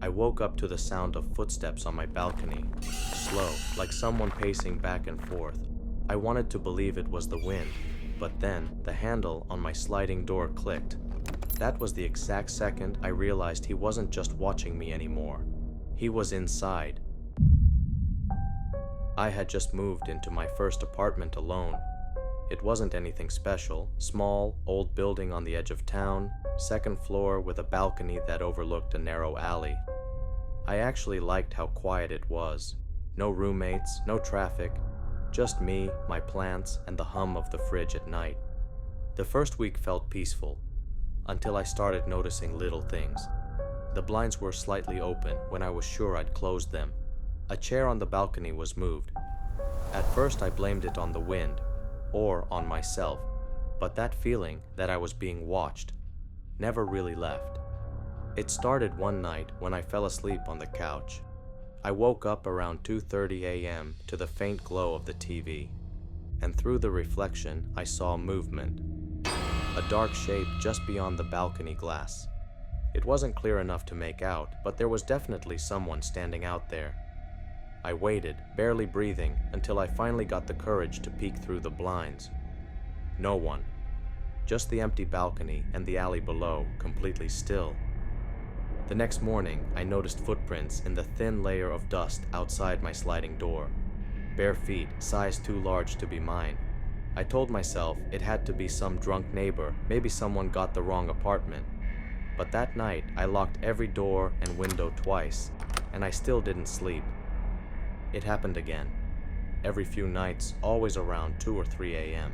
I woke up to the sound of footsteps on my balcony, slow, like someone pacing back and forth. I wanted to believe it was the wind, but then the handle on my sliding door clicked. That was the exact second I realized he wasn't just watching me anymore. He was inside. I had just moved into my first apartment alone. It wasn't anything special, small, old building on the edge of town, second floor with a balcony that overlooked a narrow alley. I actually liked how quiet it was. No roommates, no traffic, just me, my plants, and the hum of the fridge at night. The first week felt peaceful, until I started noticing little things. The blinds were slightly open when I was sure I'd closed them. A chair on the balcony was moved. At first I blamed it on the wind, or on myself, but that feeling that I was being watched never really left. It started one night when I fell asleep on the couch. I woke up around 2:30 a.m. to the faint glow of the TV, and through the reflection I saw movement. A dark shape just beyond the balcony glass. It wasn't clear enough to make out, but there was definitely someone standing out there. I waited, barely breathing, until I finally got the courage to peek through the blinds. No one. Just the empty balcony and the alley below, completely still. The next morning, I noticed footprints in the thin layer of dust outside my sliding door. Bare feet, size too large to be mine. I told myself it had to be some drunk neighbor, maybe someone got the wrong apartment. But that night, I locked every door and window twice, and I still didn't sleep. It happened again. Every few nights, always around 2 or 3 a.m.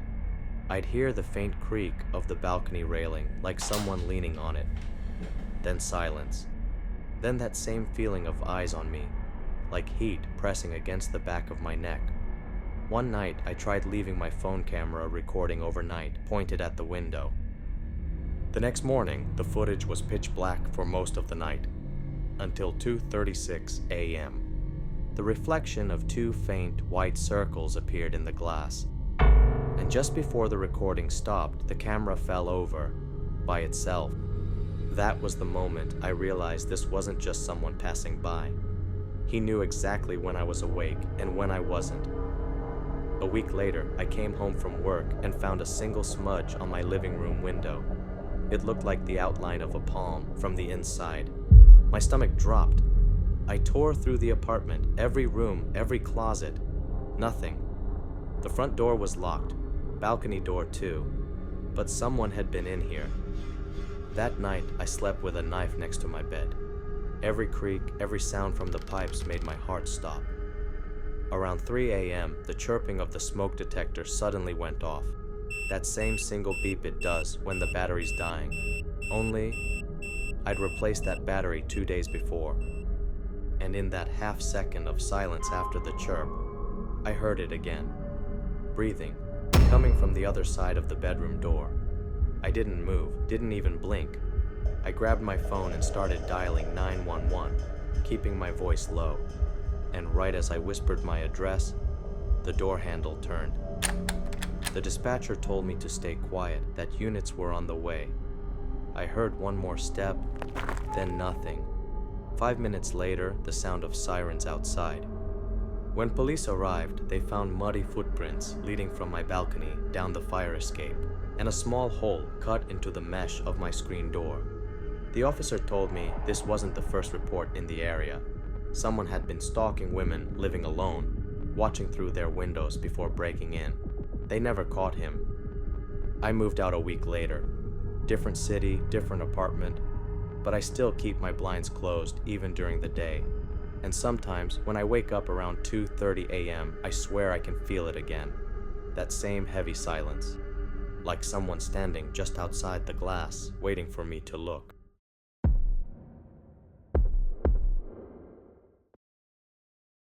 I'd hear the faint creak of the balcony railing, like someone leaning on it. Then silence. Then that same feeling of eyes on me, like heat pressing against the back of my neck. One night, I tried leaving my phone camera recording overnight, pointed at the window. The next morning, the footage was pitch black for most of the night, until 2:36 a.m. The reflection of two faint white circles appeared in the glass, and just before the recording stopped, the camera fell over by itself. That was the moment I realized this wasn't just someone passing by. He knew exactly when I was awake and when I wasn't. A week later, I came home from work and found a single smudge on my living room window. It looked like the outline of a palm from the inside. My stomach dropped. I tore through the apartment, every room, every closet. Nothing. The front door was locked, balcony door too, but someone had been in here. That night, I slept with a knife next to my bed. Every creak, every sound from the pipes made my heart stop. Around 3 a.m., the chirping of the smoke detector suddenly went off. That same single beep it does when the battery's dying. Only, I'd replaced that battery 2 days before. And in that half second of silence after the chirp, I heard it again. Breathing, coming from the other side of the bedroom door. I didn't move, didn't even blink. I grabbed my phone and started dialing 911, keeping my voice low. And right as I whispered my address, the door handle turned. The dispatcher told me to stay quiet, that units were on the way. I heard one more step, then nothing. 5 minutes later, the sound of sirens outside. When police arrived, they found muddy footprints leading from my balcony down the fire escape, and a small hole cut into the mesh of my screen door. The officer told me this wasn't the first report in the area. Someone had been stalking women living alone, watching through their windows before breaking in. They never caught him. I moved out a week later. Different city, different apartment, but I still keep my blinds closed even during the day. And sometimes, when I wake up around 2:30 a.m., I swear I can feel it again. That same heavy silence, like someone standing just outside the glass, waiting for me to look.